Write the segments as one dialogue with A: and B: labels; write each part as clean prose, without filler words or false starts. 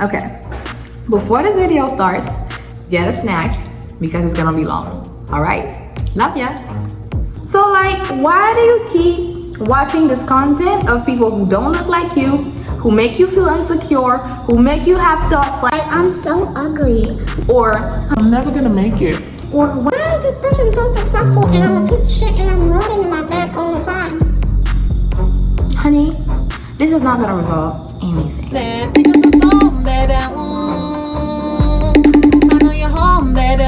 A: Okay, before this video starts, get a snack because it's gonna be long. All right, love ya. So like, why do you keep watching this content of people who don't look like you, who make you feel insecure, who make you have thoughts like,
B: I'm so ugly,
A: or
C: I'm never gonna make it,
B: or why is this person so successful and I'm a piece of shit and I'm rotting in my bed all the time?
A: honey, this is not gonna resolve anything.
C: pick up the phone, baby. I know you're home, baby.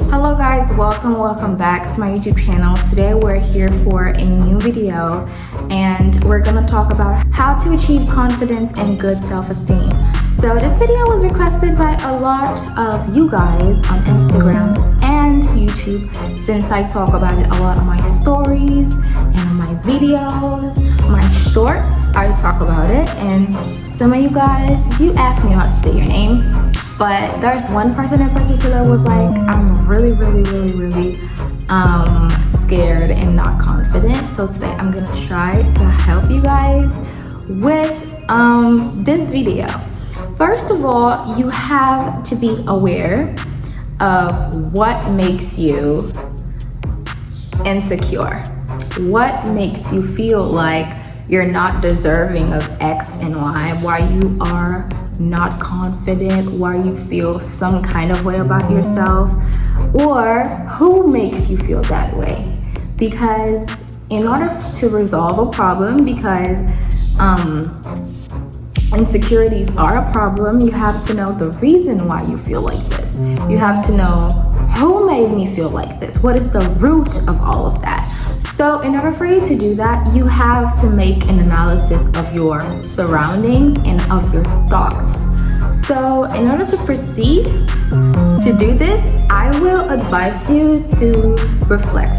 A: Hello guys, welcome back to my YouTube channel. Today we're here for a new video and we're gonna talk about how to achieve confidence and good self-esteem. So this video was requested by a lot of you guys on Instagram and YouTube, since I talk about it a lot on my stories and on my videos, my shorts. I talk about it, and some of you guys, you asked me not to say your name, but there's one person in particular was like, I'm really scared and not confident. So today I'm gonna try to help you guys with this video. First of all, you have to be aware of what makes you insecure. What makes you feel like you're not deserving of X and Y, why you are not confident, why you feel some kind of way about yourself, or who makes you feel that way. Because in order to resolve a problem, because insecurities are a problem, you have to know the reason why you feel like this. You have to know who made me feel like this. What is the root of all of that? So in order for you to do that, you have to make an analysis of your surroundings and of your thoughts. So in order to proceed to do this, I will advise you to reflect.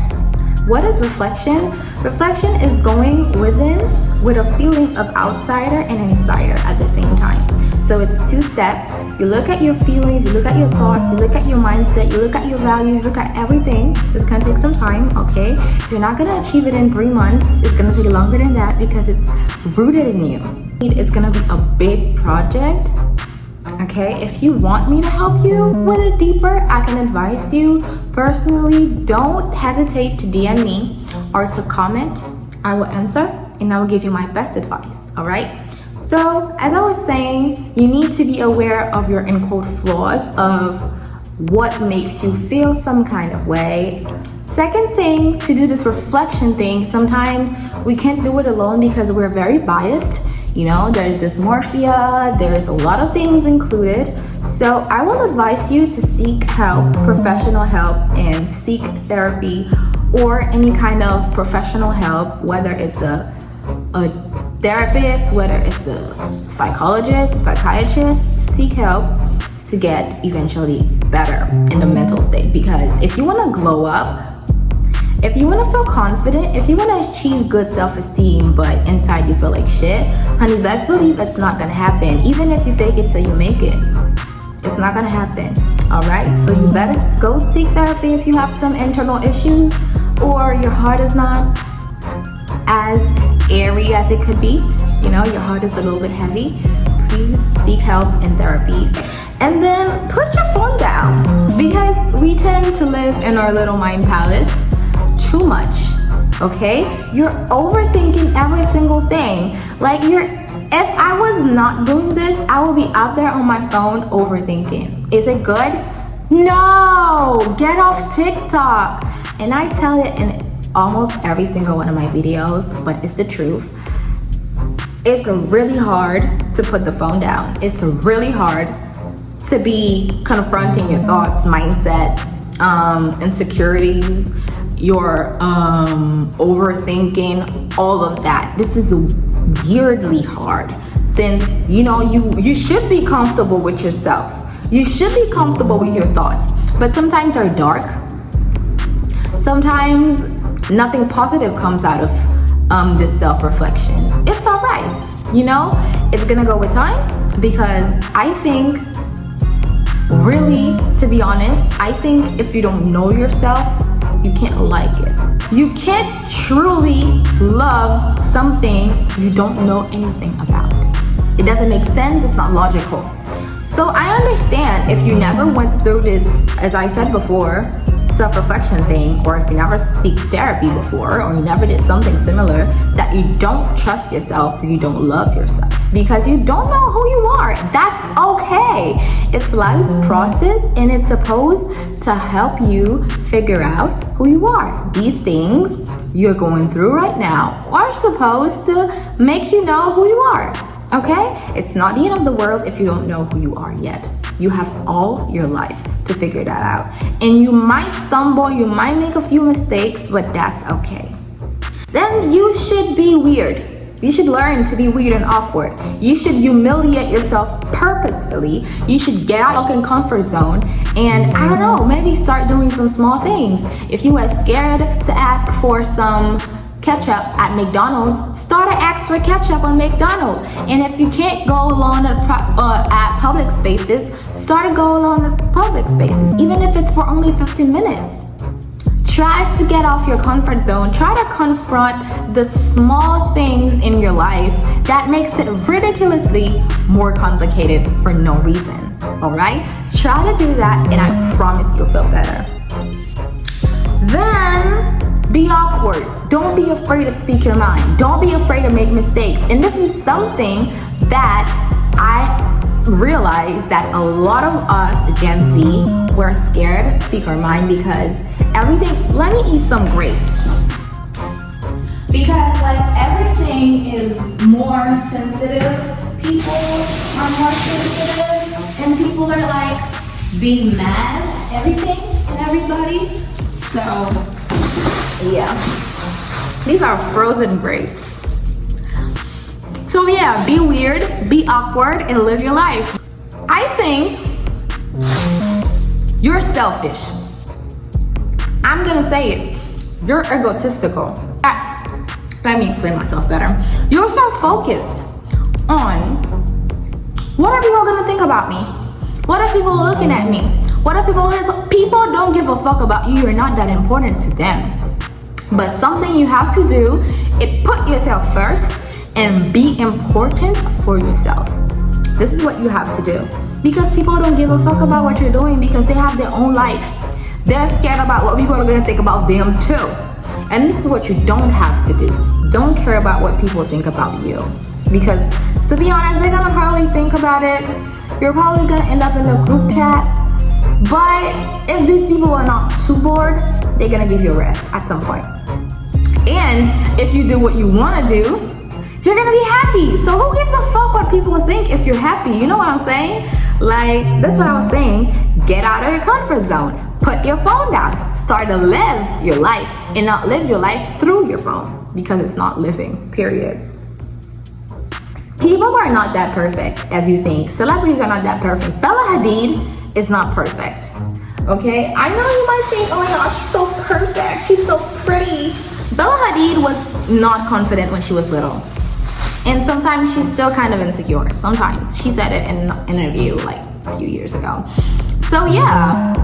A: What is reflection? Reflection is going within with a feeling of outsider and insider at the same time. So it's two steps. You look at your feelings, you look at your thoughts, you look at your mindset, you look at your values, look at everything. It's gonna take some time, okay? You're not gonna achieve it in 3 months. It's gonna take longer than that because it's rooted in you. It's gonna be a big project, okay? If you want me to help you with it deeper, I can advise you personally, don't hesitate to DM me or to comment. I will answer and I will give you my best advice, all right? So as I was saying, you need to be aware of your in quote flaws, of what makes you feel some kind of way. Second thing, to do this reflection thing, sometimes we can't do it alone because we're very biased. You know, there's dysmorphia, there's a lot of things included. So I will advise you to seek help, professional help, and seek therapy or any kind of professional help, whether it's a therapist, whether it's the psychologist, psychiatrist. Seek help to get eventually better in the mental state, because if you want to glow up, if you want to feel confident, if you want to achieve good self-esteem but inside you feel like shit, honey, best believe that's not gonna happen. Even if you fake it till you make it, it's not gonna happen. All right, so you better go seek therapy if you have some internal issues or your heart is not as airy as it could be. You know, your heart is a little bit heavy. Please seek help in therapy. And then put your phone down, because we tend to live in our little mind palace too much, okay? You're overthinking every single thing. Like, if I was not doing this, I would be out there on my phone overthinking. Is it good? No, get off TikTok. And I tell it in almost every single one of my videos, but it's the truth. It's really hard to put the phone down. It's really hard to be confronting your thoughts, mindset, insecurities, your overthinking, all of that. This is weirdly hard, since you know you should be comfortable with yourself. You should be comfortable with your thoughts, but sometimes they're dark. Sometimes nothing positive comes out of this self-reflection. It's all right, you know. It's gonna go with time, because I think, really, to be honest, I think if you don't know yourself, you can't like it. You can't truly love something you don't know anything about. It doesn't make sense, it's not logical. So I understand if you never went through this, as I said before, self-reflection thing, or if you never seek therapy before, or you never did something similar, that you don't trust yourself, you don't love yourself, because you don't know who you are. That's okay. It's life's process, and it's supposed to help you figure out who you are. These things you're going through right now are supposed to make you know who you are, okay? It's not the end of the world if you don't know who you are yet. You have all your life to figure that out. And you might stumble, you might make a few mistakes, but that's okay. Then you should be weird. You should learn to be weird and awkward. You should humiliate yourself purposefully. You should get out of your comfort zone and, I don't know, maybe start doing some small things. If you were scared to ask for some ketchup at McDonald's, start to ask for ketchup on McDonald's. And if you can't go alone at public spaces, start to go alone at public spaces, even if it's for only 15 minutes. Try to get off your comfort zone. Try to confront the small things in your life that makes it ridiculously more complicated for no reason, all right? Try to do that, and I promise you'll feel better. Then, be awkward. Don't be afraid to speak your mind. Don't be afraid to make mistakes. And this is something that I realized that a lot of us, Gen Z, we're scared to speak our mind because everything, let me eat some grapes. Because like everything is more sensitive. People are more sensitive and people are like being mad at everything and everybody. So yeah, these are frozen grapes. So yeah, be weird, be awkward, and live your life. I think you're selfish. I'm gonna say it. You're egotistical. Let me explain myself better. You're so focused on what are people gonna think about me? What are people looking at me? What are people don't give a fuck about you. You're not that important to them. But something you have to do is put yourself first and be important for yourself. This is what you have to do. Because people don't give a fuck about what you're doing because they have their own life. They're scared about what people are gonna think about them too. And this is what you don't have to do. Don't care about what people think about you. Because to be honest, they're gonna probably think about it. You're probably gonna end up in a group chat. But if these people are not too bored, they're gonna give you a rest at some point. And if you do what you wanna do, you're gonna be happy. So who gives a fuck what people think if you're happy? You know what I'm saying? Like, that's what I was saying. Get out of your comfort zone. Put your phone down. Start to live your life and not live your life through your phone because it's not living, period. People are not that perfect as you think. Celebrities are not that perfect. Bella Hadid is not perfect. Okay? I know you might think, oh my gosh, she's so perfect. She's so pretty. Bella Hadid was not confident when she was little. And sometimes she's still kind of insecure. Sometimes. She said it in an interview like a few years ago. So yeah,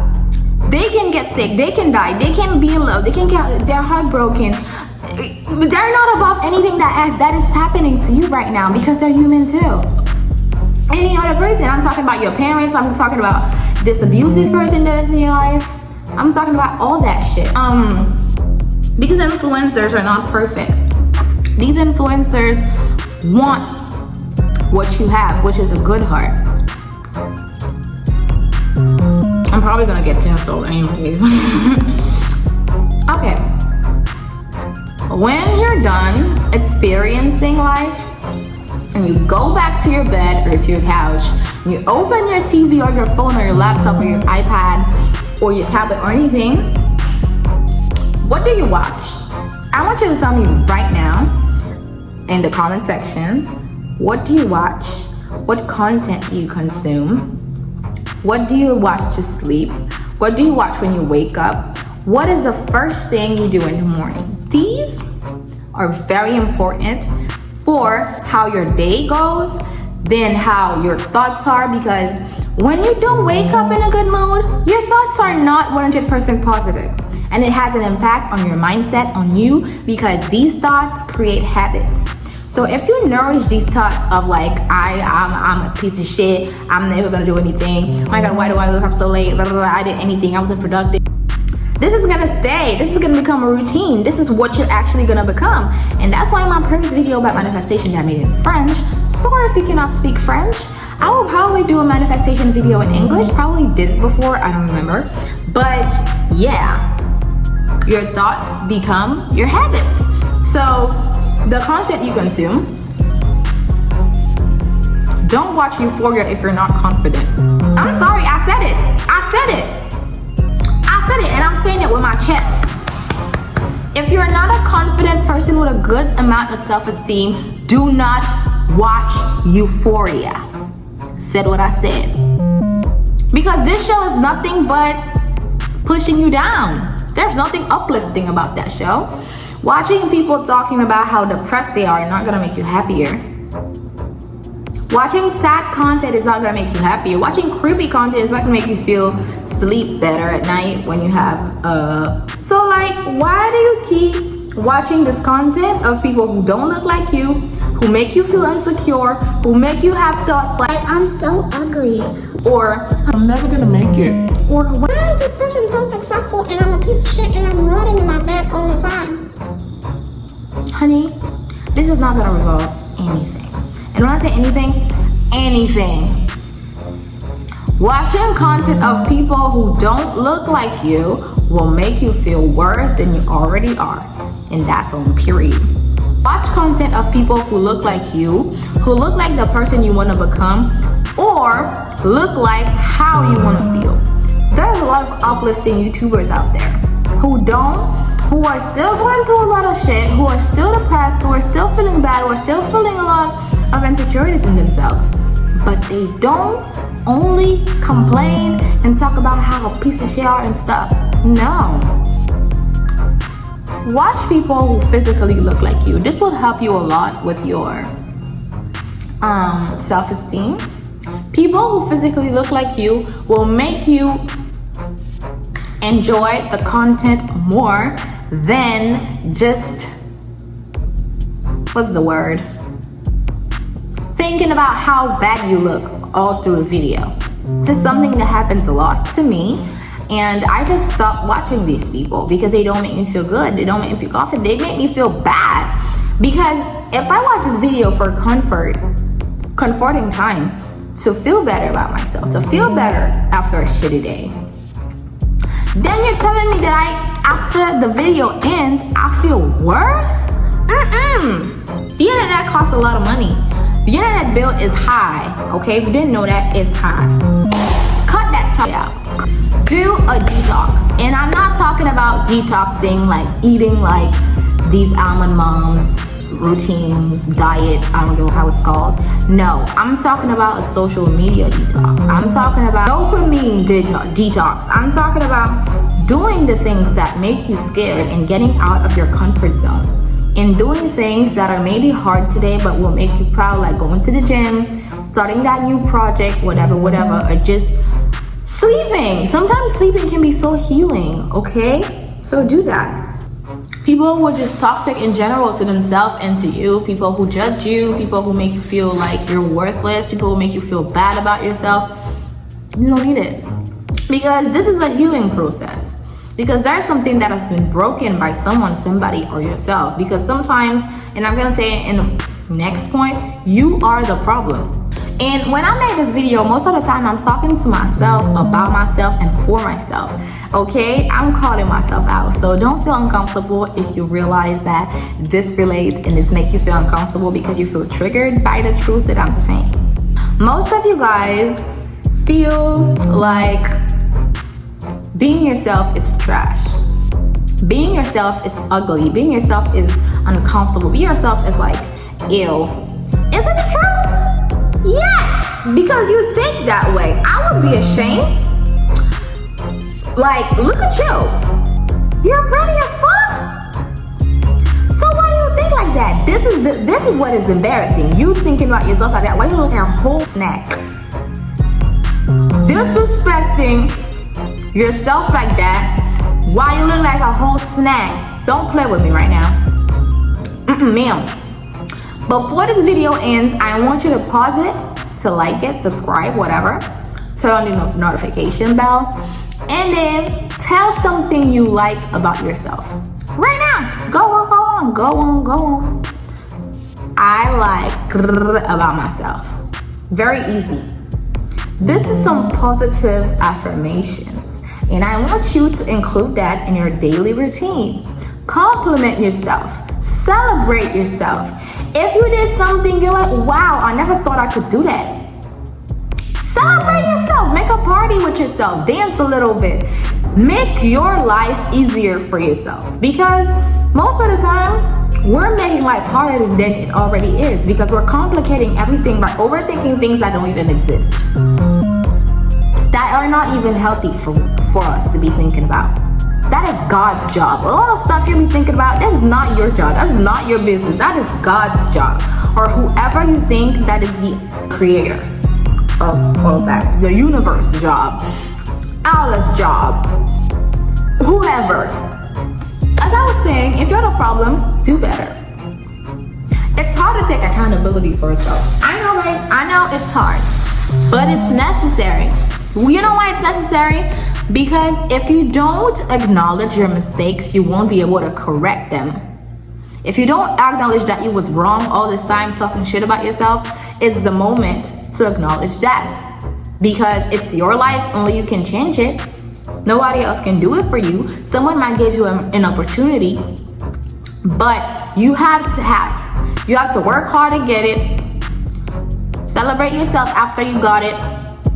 A: they can get sick, they can die, they can be in love, they can get their heart broken. They're not above anything that is happening to you right now because they're human too. Any other person, I'm talking about your parents, I'm talking about this abusive person that is in your life. I'm talking about all that shit. These influencers are not perfect. These influencers want what you have, which is a good heart. I'm probably gonna get canceled anyways. Okay. When you're done experiencing life and you go back to your bed or to your couch, and you open your TV or your phone or your laptop or your iPad or your tablet or anything, what do you watch? I want you to tell me right now in the comment section, what do you watch? What content do you consume? What do you watch to sleep? What do you watch when you wake up? What is the first thing you do in the morning? These are very important for how your day goes, then how your thoughts are, because when you don't wake up in a good mood, your thoughts are not 100% positive. And it has an impact on your mindset, on you, because these thoughts create habits. So if you nourish these thoughts of like, I'm a piece of shit, I'm never gonna do anything, oh my god, why do I wake up so late, blah, blah, blah, I did anything, I wasn't productive. This is gonna stay, this is gonna become a routine, this is what you're actually gonna become. And that's why my previous video about manifestation that I made in French, sorry if you cannot speak French, I will probably do a manifestation video in English, probably did it before, I don't remember. But yeah, your thoughts become your habits. So the content you consume, don't watch Euphoria if you're not confident. I'm sorry, I said it, and I'm saying it with my chest. If you're not a confident person with a good amount of self-esteem, do not watch Euphoria. Said what I said. Because this show is nothing but pushing you down. There's nothing uplifting about that show. Watching people talking about how depressed they are not gonna make you happier. Watching sad content is not gonna make you happier. Watching creepy content is not gonna make you feel sleep better at night when you have so like, why do you keep watching this content of people who don't look like you, who make you feel insecure, who make you have thoughts like,
B: I'm so ugly.
A: or
C: I'm never gonna make it.
A: or
B: Why is this person so successful and I'm a piece of shit and I'm rotting in my bed all the time?
A: honey, this is not gonna resolve anything. And when I say anything. Watching content of people who don't look like you will make you feel worse than you already are. And that's on period. Watch content of people who look like you, who look like the person you want to become, or look like how you want to feel. There's a lot of uplifting YouTubers out there who are still going through a lot of shit, who are still depressed, who are still feeling bad, who are still feeling a lot of insecurities in themselves. But they don't only complain and talk about how a piece of shit they are and stuff. No. Watch people who physically look like you. This will help you a lot with your self-esteem. People who physically look like you will make you enjoy the content more than just, what's the word? Thinking about how bad you look all through the video. This is something that happens a lot to me, and I just stopped watching these people because they don't make me feel good. They don't make me feel confident. They make me feel bad. Because if I watch this video for comforting time, to feel better about myself, to feel better after a shitty day, then you're telling me that after the video ends, I feel worse? The internet costs a lot of money. The internet bill is high, okay? If you didn't know that, it's high. Cut that talk out. Do a detox. And I'm not talking about detoxing, like eating like these almond moms routine diet, I don't know how it's called. No, I'm talking about a social media detox. I'm talking about dopamine detox. I'm talking about doing the things that make you scared and getting out of your comfort zone. And doing things that are maybe hard today but will make you proud, like going to the gym, starting that new project, whatever, or just sleeping. Sometimes sleeping can be so healing, okay? So do that. People who are just toxic in general to themselves and to you, people who judge you, people who make you feel like you're worthless, people who make you feel bad about yourself, you don't need it. Because this is a healing process. Because there's something that has been broken by someone, somebody, or yourself. Because sometimes, and I'm gonna say it in the next point, you are the problem. And when I make this video, most of the time I'm talking to myself, about myself, and for myself. Okay, I'm calling myself out. So don't feel uncomfortable if you realize that this relates and this makes you feel uncomfortable because you feel triggered by the truth that I'm saying. Most of you guys feel like being yourself is trash. Being yourself is ugly. Being yourself is uncomfortable. Being yourself is like, ew. Isn't it true? Yes, because you think that way. I would be ashamed. Like, look at you. You're pretty as fuck. So why do you think like that? This is what is embarrassing. You thinking about yourself like that. Why you looking at a whole snack? Disrespecting yourself like that. Why you look like a whole snack? Don't play with me right now. Ma'am. Before this video ends, I want you to pause it, to like it, subscribe, whatever. Turn on the notification bell. And then tell something you like about yourself. Right now. Go on. I like about myself. Very easy. This is some positive affirmations. And I want you to include that in your daily routine. Compliment yourself. Celebrate yourself. If you did something, you're like, wow, I never thought I could do that. Celebrate yourself. Make a party with yourself. Dance a little bit. Make your life easier for yourself. Because most of the time, we're making life harder than it already is. Because we're complicating everything by overthinking things that don't even exist. That are not even healthy for us to be thinking about. That is God's job. A lot of stuff you be thinking about, that is not your job. That is not your business. That is God's job. Or whoever you think that is the creator of that. The universe job. Allah's job. Whoever. As I was saying, if you're the problem, do better. It's hard to take accountability for yourself. I know, right? I know it's hard. But it's necessary. You know why it's necessary? Because if you don't acknowledge your mistakes, you won't be able to correct them. If you don't acknowledge that you was wrong all this time talking shit about yourself, it's the moment to acknowledge that. Because it's your life, only you can change it. Nobody else can do it for you. Someone might give you an opportunity, but you have to work hard to get it. Celebrate yourself after you got it,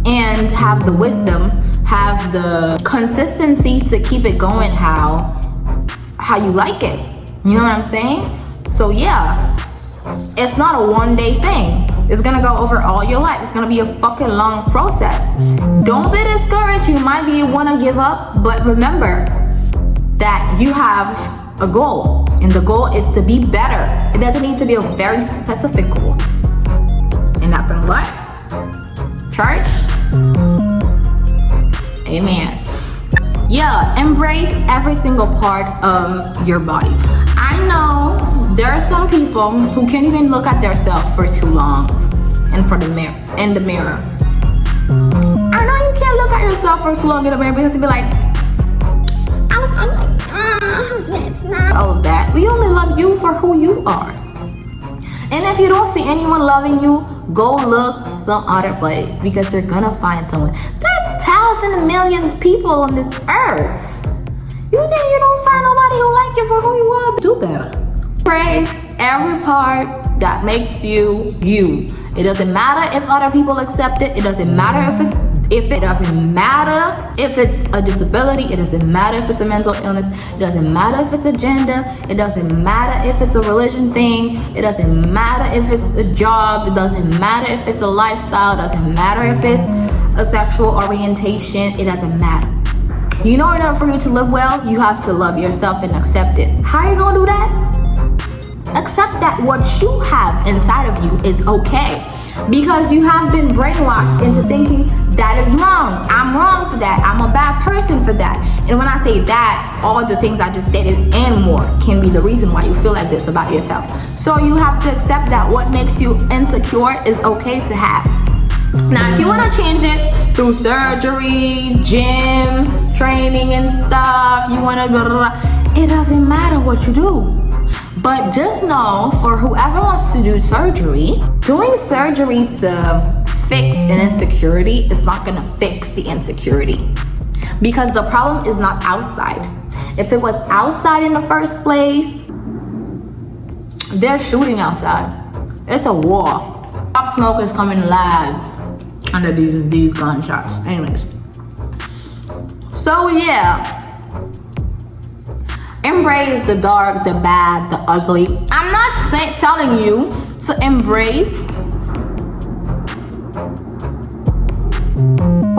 A: and have the wisdom, have the consistency to keep it going how you like it. You know what I'm saying? So yeah, it's not a one-day thing. It's gonna go over all your life. It's gonna be a fucking long process. Don't be discouraged. You might wanna give up, but remember that you have a goal, and the goal is to be better. It doesn't need to be a very specific goal. And that's in what? Church? Amen. Yeah, embrace every single part of your body. I know there are some people who can't even look at themselves for too long in the mirror. I know you can't look at yourself for too long in the mirror because you'll be like, oh, that. We only love you for who you are. And if you don't see anyone loving you, go look some other place, because you're gonna find someone. There's thousands and millions of people on this earth. You think you don't find nobody who like you for who you are? Do better. Praise every part that makes you you. It doesn't matter if other people accept it. It doesn't matter if it doesn't matter if it's a disability. It doesn't matter if it's a mental illness. It doesn't matter if it's a gender. It doesn't matter if it's a religion thing. It doesn't matter if it's a job. It doesn't matter if it's a lifestyle. It doesn't matter if it's a sexual orientation. It doesn't matter. You know, in order for you to live well, you have to love yourself and accept it. How are you gonna do that? Accept that what you have inside of you is okay. Because you have been brainwashed into thinking that is wrong. I'm wrong for that. I'm a bad person for that. And when I say that, all the things I just stated and more can be the reason why you feel like this about yourself. So you have to accept that what makes you insecure is okay to have. Now, if you want to change it through surgery, gym, training and stuff, you want to blah, blah, blah, it doesn't matter what you do. But just know, for whoever wants to do surgery, doing surgery to fix an insecurity is not gonna fix the insecurity. Because the problem is not outside. If it was outside in the first place, they're shooting outside. It's a war. Pop Smoke is coming live under these gunshots. Anyways. So yeah. Embrace the dark, the bad, the ugly. I'm not telling you to embrace.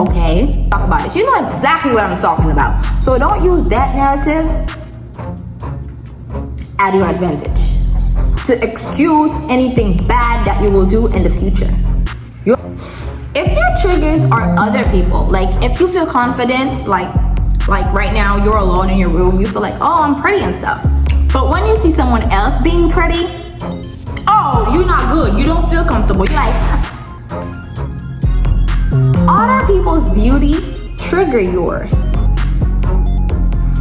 A: Okay, talk about it. You know exactly what I'm talking about. So don't use that narrative at your advantage to excuse anything bad that you will do in the future. If your triggers are other people, like if you feel confident, like right now you're alone in your room, you feel like, oh, I'm pretty and stuff. But when you see someone else being pretty, oh, you're not good, you don't feel comfortable. You're like, other people's beauty trigger yours.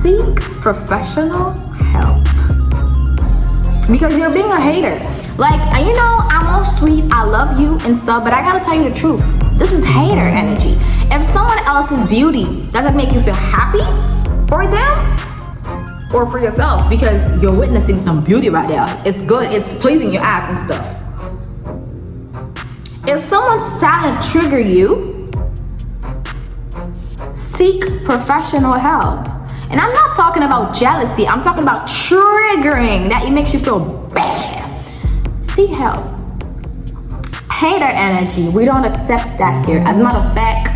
A: Seek professional help. Because you're being a hater. Like, you know, I'm all sweet, I love you and stuff, but I gotta tell you the truth. This is hater energy. If someone else's beauty doesn't make you feel happy for them or for yourself, because you're witnessing some beauty right there, it's good, it's pleasing your eyes and stuff. If someone's talent trigger you, seek professional help. And I'm not talking about jealousy, I'm talking about triggering, that it makes you feel bad. Seek help. Hater energy, we don't accept that here. As a matter of fact,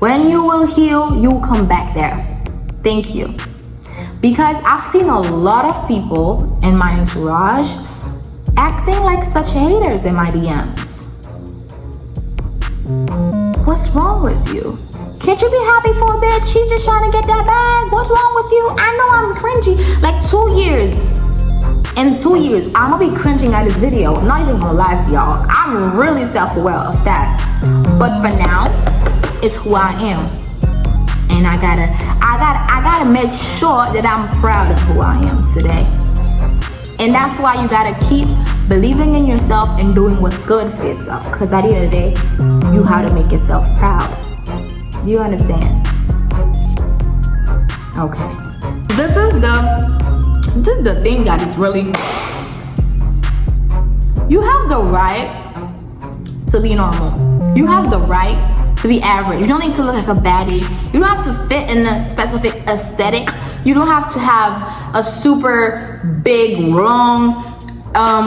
A: when you will heal, you will come back there. Thank you. Because I've seen a lot of people in my entourage acting like such haters in my DMs. What's wrong with you? Can't you be happy for a bit? She's just trying to get that bag. What's wrong with you? I know I'm cringy. Like 2 years. In 2 years, I'm gonna be cringing at this video. I'm not even gonna lie to y'all. I'm really self-aware of that. But for now, it's who I am. And I gotta make sure that I'm proud of who I am today. And that's why you gotta keep believing in yourself and doing what's good for yourself. Because at the end of the day, you have to make yourself proud. You understand? Okay. This is the thing that is really, you have the right to be normal. You have the right to be average. You don't need to look like a baddie. You don't have to fit in a specific aesthetic. You don't have to have a super big, long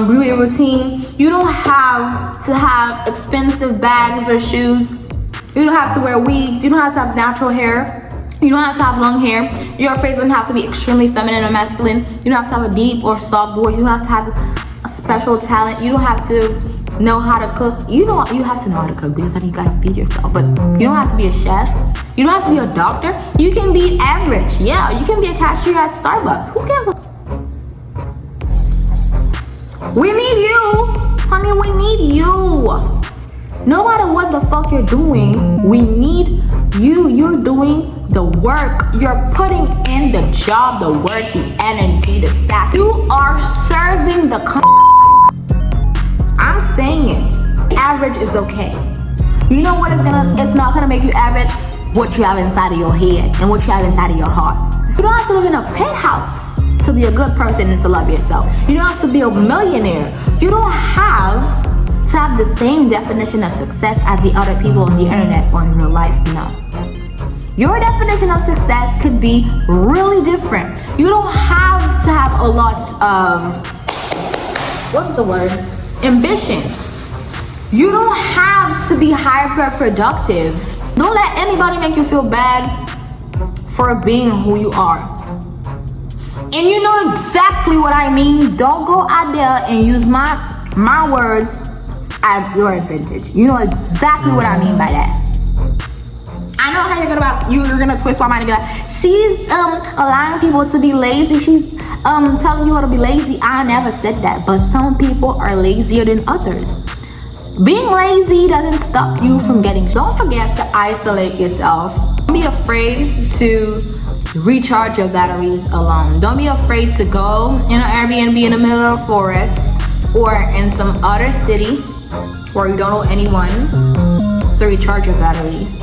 A: beauty routine. You don't have to have expensive bags or shoes. You don't have to wear wigs. You don't have to have natural hair. You don't have to have long hair. Your face doesn't have to be extremely feminine or masculine. You don't have to have a deep or soft voice. You don't have to have a special talent. You don't have to know how to cook. You have to know how to cook because you gotta feed yourself. But you don't have to be a chef. You don't have to be a doctor. You can be average. Yeah, you can be a cashier at Starbucks. Who cares? We need you, honey. We need you. No matter what the fuck you're doing, we need you. You're doing the work. You're putting in the job, the work, the energy, the sass. You are serving the I'm saying it. Average is okay. You know what it's not gonna make you average? What you have inside of your head and what you have inside of your heart. You don't have to live in a penthouse to be a good person and to love yourself. You don't have to be a millionaire. You don't have to have the same definition of success as the other people on the internet or in real life. No. Your definition of success could be really different. You don't have to have a lot of, what's the word? Ambition. You don't have to be hyper productive. Don't let anybody make you feel bad for being who you are. And you know exactly what I mean. Don't go out there and use my words at your advantage. You know exactly what I mean by that. I know how you're gonna twist my mind and be like, she's allowing people to be lazy. She's telling you how to be lazy. I never said that, but some people are lazier than others. Being lazy doesn't stop you from getting. Don't forget to isolate yourself. Don't be afraid to recharge your batteries alone. Don't be afraid to go in an Airbnb in the middle of the forest or in some other city where you don't know anyone to recharge your batteries,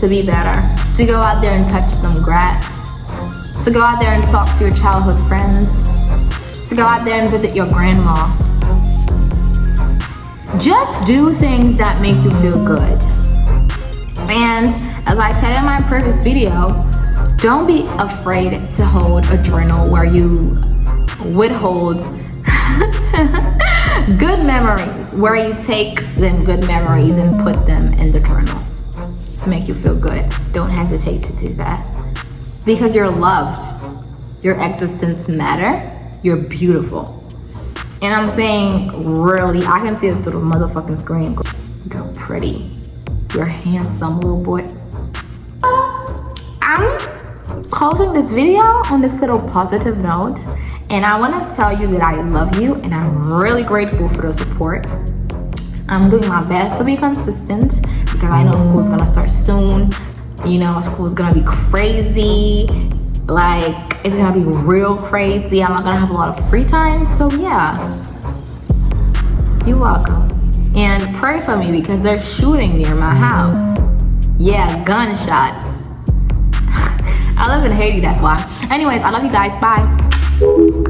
A: to be better, to go out there and touch some grass, to go out there and talk to your childhood friends, to go out there and visit your grandma. Just do things that make you feel good. And as I said in my previous video, don't be afraid to hold a journal where you withhold good memories, where you take them good memories and put them in the journal to make you feel good. Don't hesitate to do that because you're loved. Your existence matter. You're beautiful. And I'm saying really, I can see it through the motherfucking screen. You're pretty. You're handsome, little boy. I'm closing this video on this little positive note. And I want to tell you that I love you and I'm really grateful for the support. I'm doing my best to be consistent because I know school's gonna start soon. You know, school's gonna be crazy. Like, it's gonna be real crazy. I'm not gonna have a lot of free time. So yeah, you're welcome. And pray for me because they're shooting near my house. Yeah, gunshots. I live in Haiti, that's why. Anyways, I love you guys. Bye.